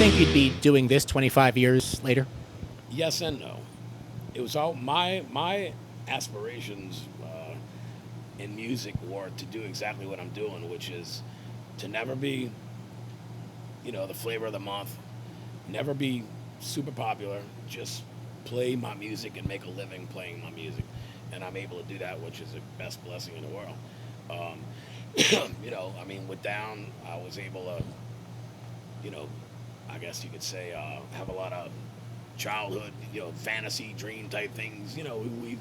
think you'd be doing this 25 years later? Yes and no. It was all my aspirations in music were to do exactly what I'm doing, which is to never be, the flavor of the month, never be super popular, just play my music and make a living playing my music. And I'm able to do that, which is the best blessing in the world. Um, with Down, I was able to, I guess you could say, have a lot of childhood, fantasy dream type things. We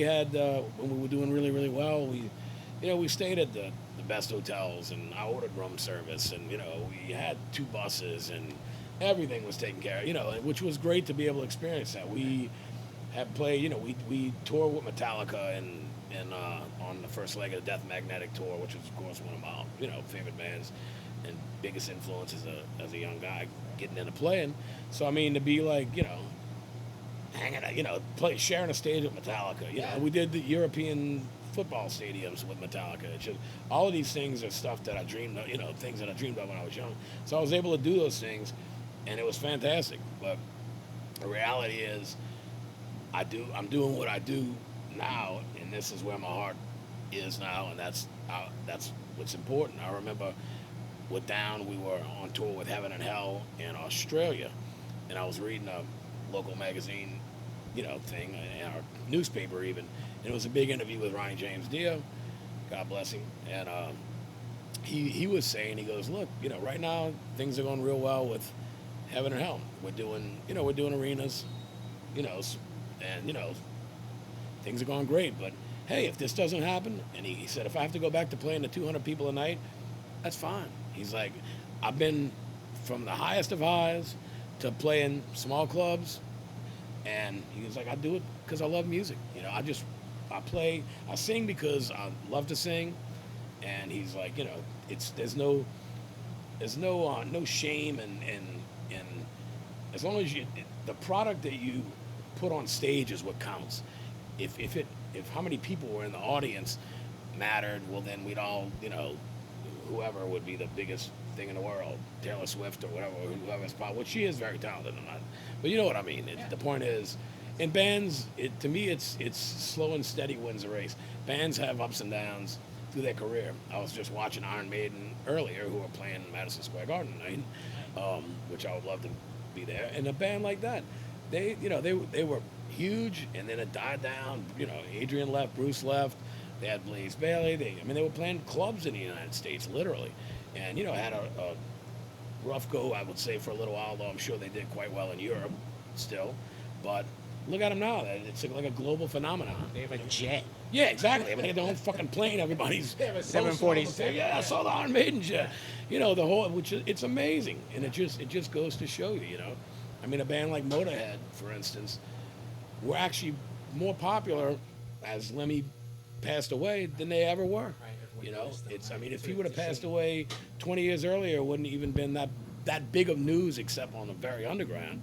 had when we were doing really, really well. We stayed at the best hotels, and I ordered room service, and we had 2 buses, and everything was taken care of. Which was great to be able to experience that. We have played, we toured with Metallica and on the first leg of the Death Magnetic tour, which was of course one of my favorite bands and biggest influences as a young guy getting into playing. So I mean, to be like hanging out, sharing a stage with Metallica. We did the European football stadiums with Metallica. All of these things are stuff that I dreamed of, things that I dreamed of when I was young. So I was able to do those things, and it was fantastic. But the reality is, I'm doing what I do now, and this is where my heart is now, and that's what's important. I remember with Down, we were on tour with Heaven and Hell in Australia, and I was reading a local magazine, thing, in our newspaper even, and it was a big interview with Ronnie James Dio, God bless him, and he was saying, he goes, look, right now things are going real well with Heaven and Hell. We're doing arenas, and things are going great, but hey, if this doesn't happen, and he said, if I have to go back to playing to 200 people a night, that's fine. He's like, I've been from the highest of highs to playing small clubs, and he was like, I do it because I love music. I sing because I love to sing, and he's like, there's no shame, and as long as the product that you put on stage is what counts. If how many people were in the audience mattered, well then we'd all, whoever would be the biggest thing in the world, Taylor Swift or whoever's pop, which she is very talented and but you know what I mean. The point is, in bands, to me it's slow and steady wins the race. Bands have ups and downs through their career. I was just watching Iron Maiden earlier, who are playing Madison Square Garden tonight, which I would love to be there. And a band like that, they were huge, and then it died down. Adrian left, Bruce left. They had Blaze Bailey. They were playing clubs in the United States, literally, and had a rough go, I would say, for a little while. Although I'm sure they did quite well in Europe, still. But look at them now. It's like a global phenomenon. They have a jet. Yeah, exactly. They have their own fucking plane. Everybody's they have a 740. Yeah, I saw the Iron Maiden jet. The whole, it's amazing, and it just goes to show you. A band like Motorhead, for instance, were actually more popular as Lemmy passed away than they ever were. If he would have passed away 20 years earlier, it wouldn't even been that big of news, except on the very underground.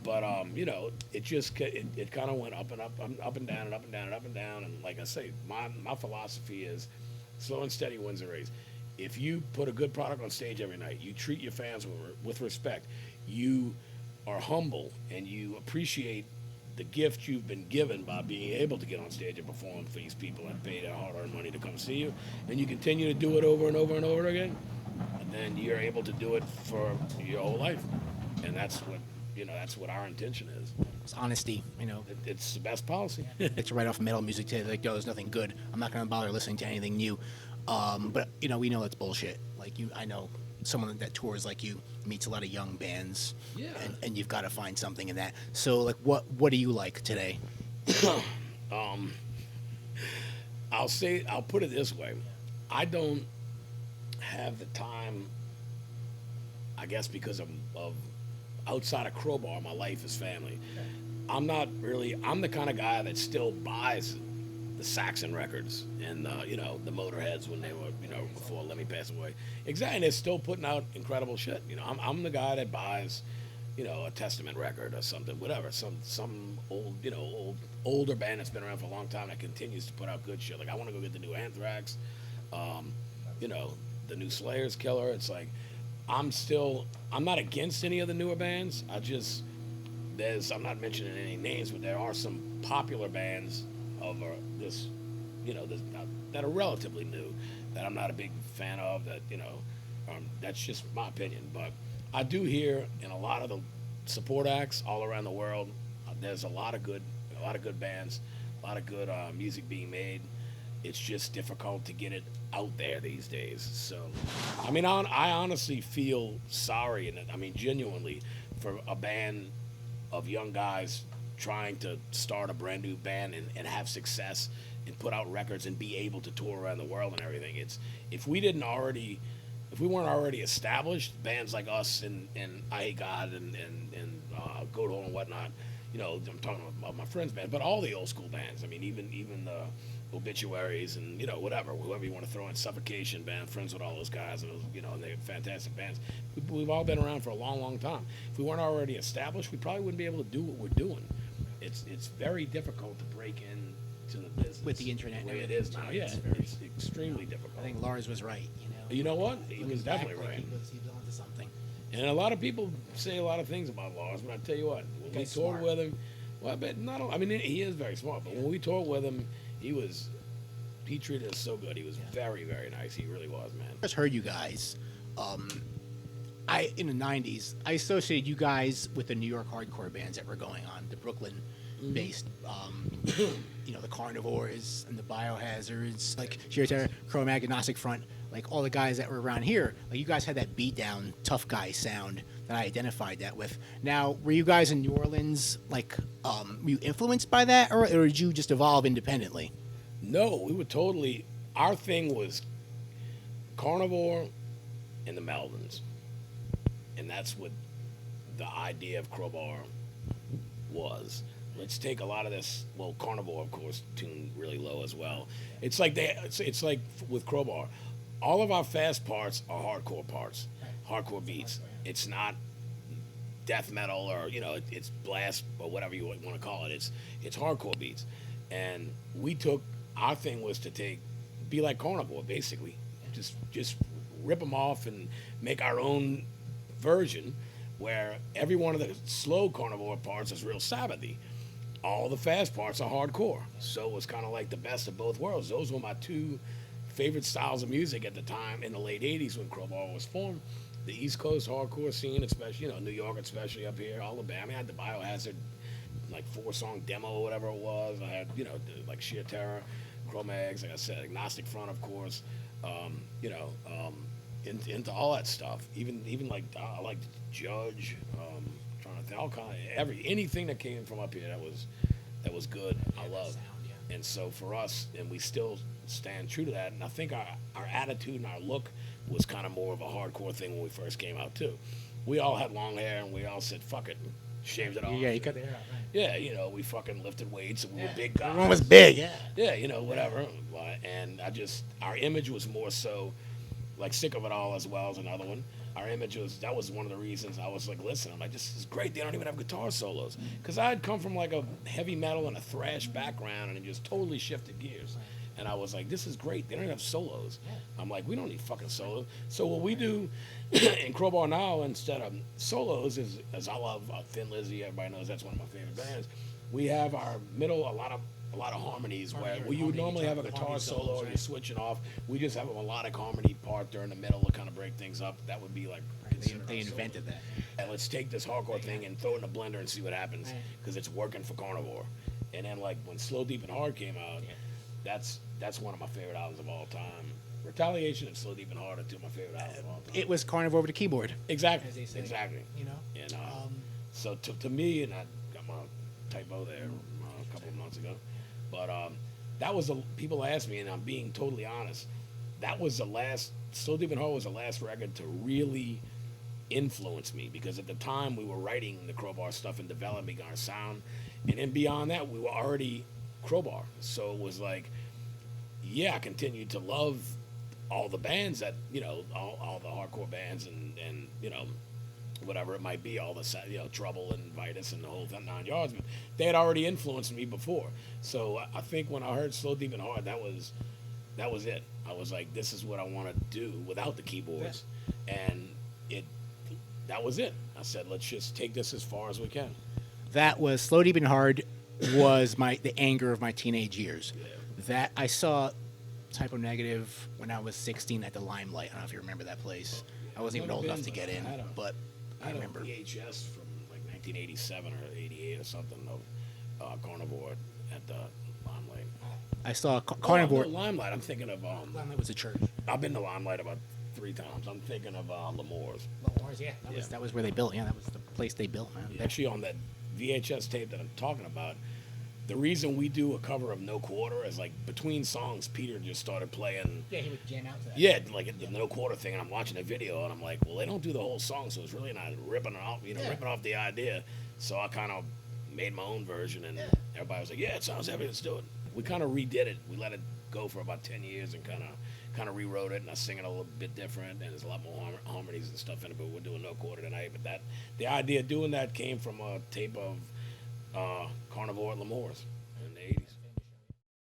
But it kind of went up and up, up and down and up and down and up and down. And like I say, my philosophy is slow and steady wins the race. If you put a good product on stage every night, you treat your fans with respect, you are humble, and you appreciate the gift you've been given by being able to get on stage and perform for these people and pay their hard-earned money to come see you, and you continue to do it over and over and over again, and then you're able to do it for your whole life. And that's what our intention is. It's honesty, It's the best policy. It's right off metal music today. Like, there's nothing good. I'm not going to bother listening to anything new. But we know that's bullshit. Like, I know someone that tours like you meets a lot of young bands. Yeah. And you've got to find something in that. So, like, what do you like today? I'll put it this way. I don't have the time, I guess, because of outside of Crowbar, my life is family. I'm the kind of guy that still buys the Saxon records and the Motorheads when they were before Lemmy passed away. Exactly, and they're still putting out incredible shit. I'm the guy that buys a Testament record or something, whatever, some old older band that's been around for a long time that continues to put out good shit. Like, I want to go get the new Anthrax, the new Slayer's Killer. It's like I'm not against any of the newer bands. I'm not mentioning any names, but there are some popular bands of this, that are relatively new that I'm not a big fan of. That's just my opinion. But I do hear in a lot of the support acts all around the world, there's a lot of good bands, a lot of good music being made. It's just difficult to get it out there these days. So, I mean, I honestly feel sorry, and I mean genuinely, for a band of young guys trying to start a brand new band and have success and put out records and be able to tour around the world and everything. It's if we weren't already established, bands like us and I Hate God and Goat Hole and whatnot, I'm talking about my friends' band, but all the old school bands. I mean, even the Obituaries and whoever you want to throw in, Suffocation band, friends with all those guys, and they're fantastic bands. We've all been around for a long, long time. If we weren't already established, we probably wouldn't be able to do what we're doing. It's very difficult to break into the business With the internet the and way it everything, is now. too. Yeah, It's very- it's extremely difficult. I think Lars was right. You know what? He Looking was back, definitely like, right. He was onto something. And a lot of people say a lot of things about Lars, but I tell you what, when we Guy's toured smart. with him, well, but not. I mean, he is very smart. But when we toured with him, he treated us so good. He was very, very nice. He really was, man. I first heard you guys, in the '90s, I associated you guys with the New York hardcore bands that were going on, the Brooklyn-based, the Carnivores and the Biohazards, like Sheer Terror, Cro-Mag, Agnostic Front, like all the guys that were around here. Like you guys had that beat-down, tough guy sound that I identified that with. Now, were you guys in New Orleans, like, were you influenced by that, or did you just evolve independently? No, we were totally. Our thing was Carnivore and the Melvins, and that's what the idea of Crowbar was. Let's take a lot of this. Well, Carnivore, of course, tuned really low as well. It's like it's like with Crowbar, all of our fast parts are hardcore parts, hardcore beats. It's not death metal or it's blast or whatever you want to call it. It's hardcore beats, and we took. Our thing was to be like Carnivore, basically, just rip them off and make our own version, where every one of the slow Carnivore parts is real Sabbathy. All the fast parts are hardcore. So it was kind of like the best of both worlds. Those were my two favorite styles of music at the time in the late '80s when Crowbar was formed. The East Coast hardcore scene, especially New York, especially up here, Alabama. I had the Biohazard like 4-song demo or whatever it was. I had like Sheer Terror, Cro-Mags, like I said, Agnostic Front, of course. Into all that stuff. Even like I liked Judge. Trying to think, all kind of anything that came from up here that was good. I loved. And so for us, and we still stand true to that. And I think our attitude and our look was kind of more of a hardcore thing when we first came out too. We all had long hair and we all said fuck it, shaved it off. Yeah, you cut the hair out, right? Yeah, we fucking lifted weights and we were big guys. Everyone was big, yeah. Yeah, whatever. And our image was more so like Sick of It All as well as another one. Our image that was one of the reasons I was like, listen, I'm like, this is great. They don't even have guitar solos. Because I had come from like a heavy metal and a thrash background and it just totally shifted gears. And I was like, this is great. They don't have solos. I'm like, we don't need fucking solos. So what we do in Crowbar now instead of solos is, as I love Thin Lizzy, everybody knows that's one of my favorite bands. We have our middle, a lot of harmonies where you would normally have a guitar solo or you're switching off. We just have a melodic harmony part during the middle to kind of break things up. That would be like They invented that. And let's take this hardcore thing and throw it in a blender and see what happens because it's working for Carnivore. And then like when Slow, Deep, and Hard came out, that's one of my favorite albums of all time. Retaliation and Slow, Deep, and Hard are two of my favorite albums of all time. It was Carnivore with a keyboard. Exactly. As they say, exactly. And so to me, and I got my typo there a couple of months ago, but that was people asked me, and I'm being totally honest. That was the last. Slow, Deep, and Hard was the last record to really influence me because at the time we were writing the Crowbar stuff and developing our sound, and then beyond that we were already Crowbar. So it was like, I continued to love all the bands that all the hardcore bands and whatever it might be, all the Trouble and Vitus and the whole 9 yards, but they had already influenced me before. So I think when I heard Slow, Deep, and Hard, that was it. I was like, this is what I want to do without the keyboards, and that was it. I said, let's just take this as far as we can. That was Slow Deep and Hard was the anger of my teenage years. Yeah. That I saw Typo Negative when I was 16 at the Limelight. I don't know if you remember that place. I wasn't even old enough to get in, but I remember. VHS from like 1987 or 88 or something of Carnivore at the Limelight. I saw Carnivore. No, Limelight. I'm thinking of Limelight was a church. I've been to Limelight about 3 times. I'm thinking of Lemore's. Lemore's, yeah. That was where they built. Yeah, that was the place they built, man. Actually, on that VHS tape that I'm talking about, the reason we do a cover of No Quarter is like between songs, Peter just started playing. Yeah, he would jam out to that. Yeah, like the No Quarter thing, and I'm watching the video, and I'm like, well, they don't do the whole song, so it's really not ripping off, ripping off the idea. So I kind of made my own version, and everybody was like, yeah, it sounds heavy, let's do it. We kind of redid it. We let it go for about 10 years and kind of rewrote it, and I sing it a little bit different, and there's a lot more harmonies and stuff in it, but we're doing No Quarter tonight. But the idea of doing that came from a tape of Carnivore at Lemore's in the 80s.